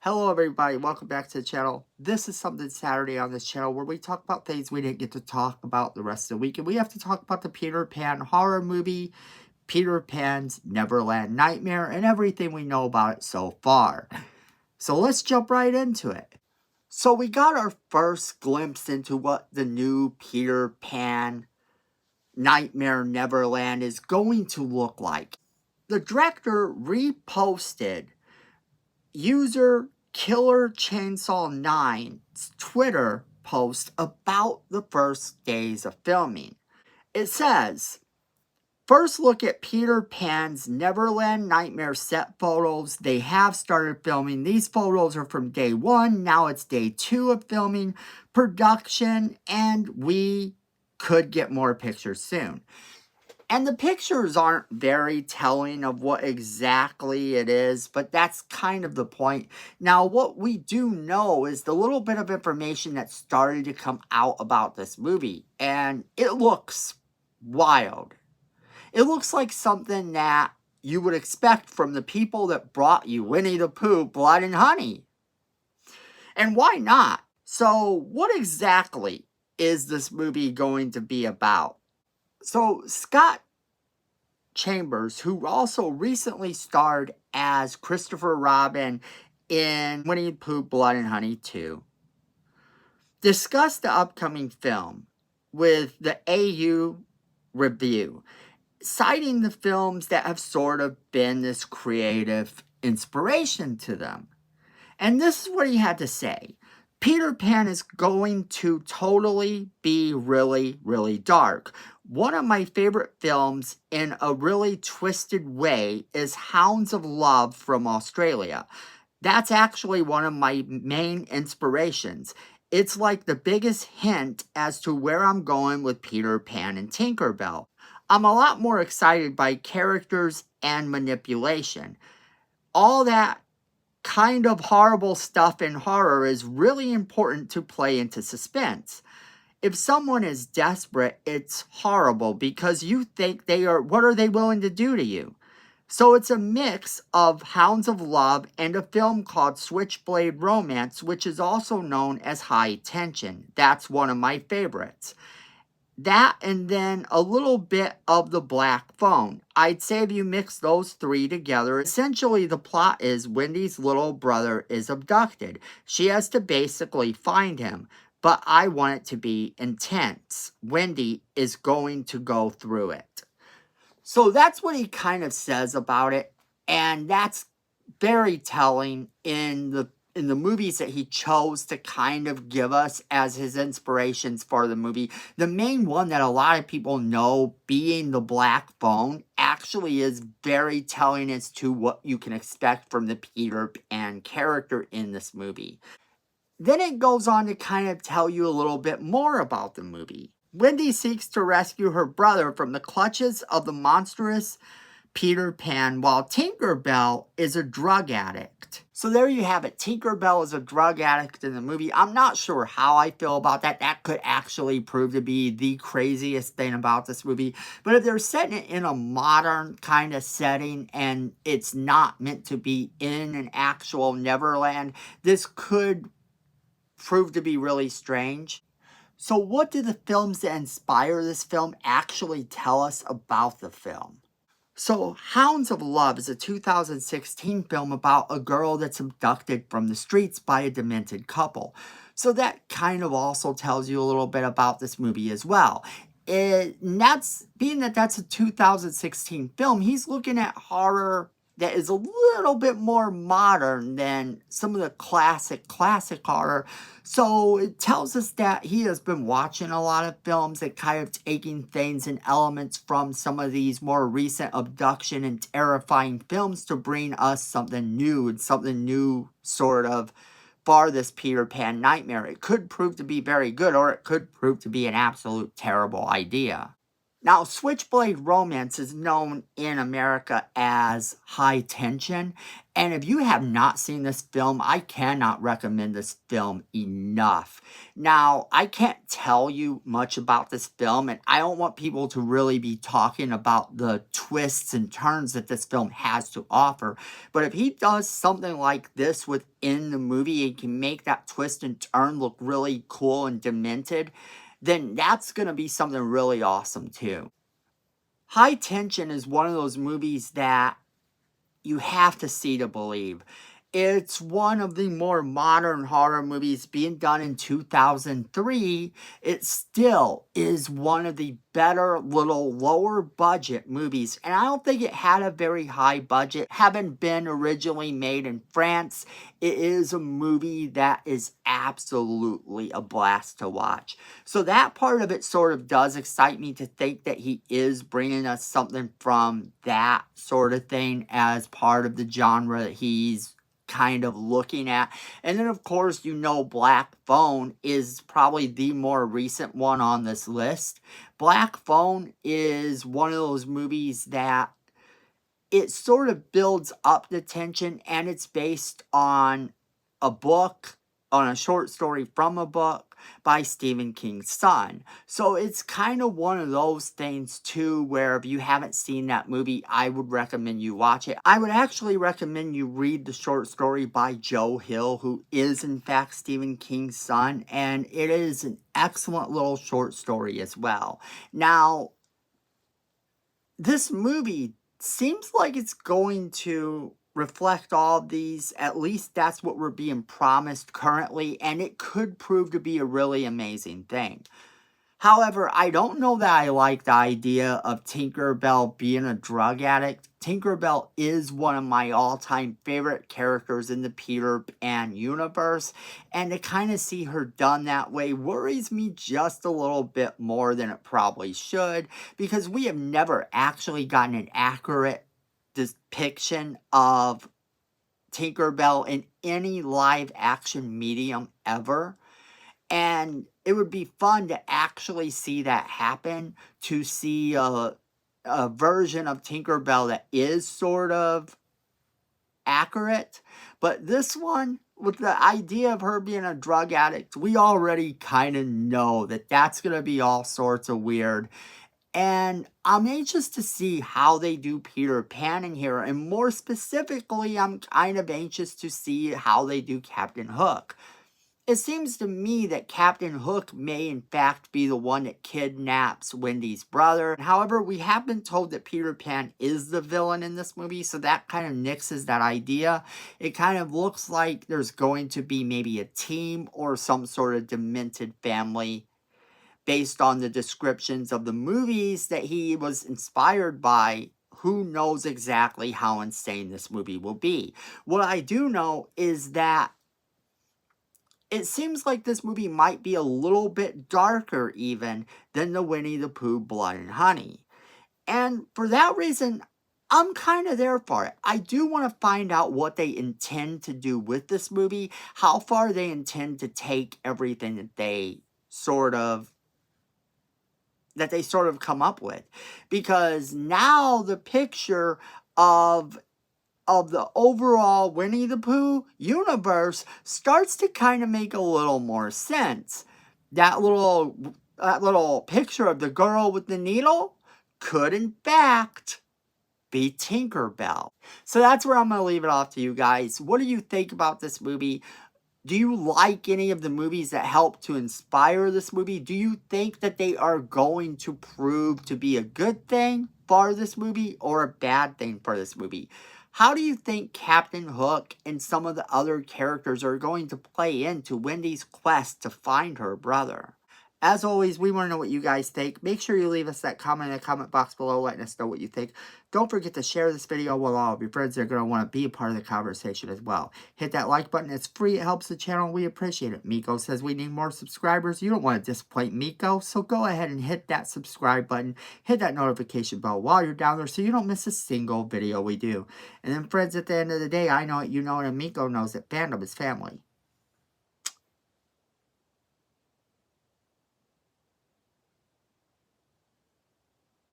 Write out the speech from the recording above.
Hello everybody, welcome back to the channel. This is Something Saturday on this channel where we talk about things we didn't get to talk about the rest of the week. And we have to talk about the Peter Pan horror movie, Peter Pan's Neverland Nightmare, and everything we know about it so far. So let's jump right into it. So we got our first glimpse into what the new Peter Pan Nightmare Neverland is going to look like. The director reposted user Killer Chainsaw 9's Twitter post about the first days of filming. It says, first look at Peter Pan's Neverland Nightmare set photos. They have started filming. These photos are from day 1. Now it's day 2 of filming, production, and we could get more pictures soon. And the pictures aren't very telling of what exactly it is, but that's kind of the point. Now, what we do know is the little bit of information that started to come out about this movie, and it looks wild. It looks like something that you would expect from the people that brought you Winnie the Pooh, Blood and Honey. And why not? So, what exactly is this movie going to be about? So, Scott Chambers, who also recently starred as Christopher Robin in Winnie the Pooh, Blood and Honey 2, discussed the upcoming film with the AU Review, citing the films that have sort of been this creative inspiration to them. And this is what he had to say. Peter Pan is going to totally be really, really dark. One of my favorite films in a really twisted way is Hounds of Love from Australia. That's actually one of my main inspirations. It's like the biggest hint as to where I'm going with Peter Pan and Tinkerbell. I'm a lot more excited by characters and manipulation. All that kind of horrible stuff in horror is really important to play into suspense. If someone is desperate, it's horrible because you think what are they willing to do to you? So it's a mix of Hounds of Love and a film called Switchblade Romance, which is also known as High Tension. That's one of my favorites. That and then a little bit of The Black Phone. I'd say if you mix those three together, essentially the plot is Wendy's little brother is abducted. She has to basically find him, but I want it to be intense. Wendy is going to go through it. So that's what he kind of says about it, and that's very telling in the movies that he chose to kind of give us as his inspirations for the movie. The main one that a lot of people know, being The Black Phone, actually is very telling as to what you can expect from the Peter Pan character in this movie. Then it goes on to kind of tell you a little bit more about the movie. Wendy seeks to rescue her brother from the clutches of the monstrous Peter Pan, while Tinkerbell is a drug addict. So there you have it. Tinkerbell is a drug addict in the movie. I'm not sure how I feel about that. That could actually prove to be the craziest thing about this movie. But if they're setting it in a modern kind of setting and it's not meant to be in an actual Neverland, this could prove to be really strange. So what do the films that inspire this film actually tell us about the film? So, Hounds of Love is a 2016 film about a girl that's abducted from the streets by a demented couple. So that kind of also tells you a little bit about this movie as well. Being that that's a 2016 film, he's looking at horror that is a little bit more modern than some of the classic horror. So it tells us that he has been watching a lot of films that kind of taking things and elements from some of these more recent abduction and terrifying films to bring us something new and something new sort of for this Peter Pan nightmare. It could prove to be very good, or it could prove to be an absolute terrible idea. Now, Switchblade Romance is known in America as High Tension, and if you have not seen this film, I cannot recommend this film enough. Now, I can't tell you much about this film, and I don't want people to really be talking about the twists and turns that this film has to offer, but if he does something like this within the movie and can make that twist and turn look really cool and demented, then that's going to be something really awesome too. High Tension is one of those movies that you have to see to believe. It's one of the more modern horror movies being done in 2003. It still is one of the better little lower budget movies. And I don't think it had a very high budget. Having been originally made in France, it is a movie that is absolutely a blast to watch. So that part of it sort of does excite me to think that he is bringing us something from that sort of thing as part of the genre that he's kind of looking at. And then, of course, Black Phone is probably the more recent one on this list. Black Phone is one of those movies that it sort of builds up the tension, and it's based on a book, on a short story from a book by Stephen King's son. So it's kind of one of those things too, where if you haven't seen that movie, I would recommend you watch it. I would actually recommend you read the short story by Joe Hill, who is in fact Stephen King's son, and it is an excellent little short story as well. Now, this movie seems like it's going to reflect all of these. At least that's what we're being promised currently, and it could prove to be a really amazing thing. However, I don't know that I like the idea of Tinkerbell being a drug addict. Tinkerbell is one of my all-time favorite characters in the Peter Pan universe, and to kind of see her done that way worries me just a little bit more than it probably should, because we have never actually gotten an accurate depiction of Tinkerbell in any live-action medium ever. And it would be fun to actually see that happen, to see a version of Tinkerbell that is sort of accurate. But this one, with the idea of her being a drug addict, we already kind of know that that's going to be all sorts of weird. And I'm anxious to see how they do Peter Pan in here. And more specifically, I'm kind of anxious to see how they do Captain Hook. It seems to me that Captain Hook may in fact be the one that kidnaps Wendy's brother. However, we have been told that Peter Pan is the villain in this movie, so that kind of nixes that idea. It kind of looks like there's going to be maybe a team or some sort of demented family based on the descriptions of the movies that he was inspired by. Who knows exactly how insane this movie will be? What I do know is that it seems like this movie might be a little bit darker even than the Winnie the Pooh Blood and Honey. And for that reason, I'm kind of there for it. I do want to find out what they intend to do with this movie, how far they intend to take everything that they sort of come up with. Because now the picture of the overall Winnie the Pooh universe starts to kind of make a little more sense. That little picture of the girl with the needle could in fact be Tinkerbell. So that's where I'm going to leave it off to you guys. What do you think about this movie? Do you like any of the movies that helped to inspire this movie? Do you think that they are going to prove to be a good thing for this movie or a bad thing for this movie? How do you think Captain Hook and some of the other characters are going to play into Wendy's quest to find her brother? As always, we want to know what you guys think. Make sure you leave us that comment in the comment box below, letting us know what you think. Don't forget to share this video with all of your friends that are going to want to be a part of the conversation as well. Hit that like button. It's free. It helps the channel. We appreciate it. Miko says we need more subscribers. You don't want to disappoint Miko, so go ahead and hit that subscribe button. Hit that notification bell while you're down there so you don't miss a single video we do. And then, friends, at the end of the day, I know it, you know it, and Miko knows that fandom is family.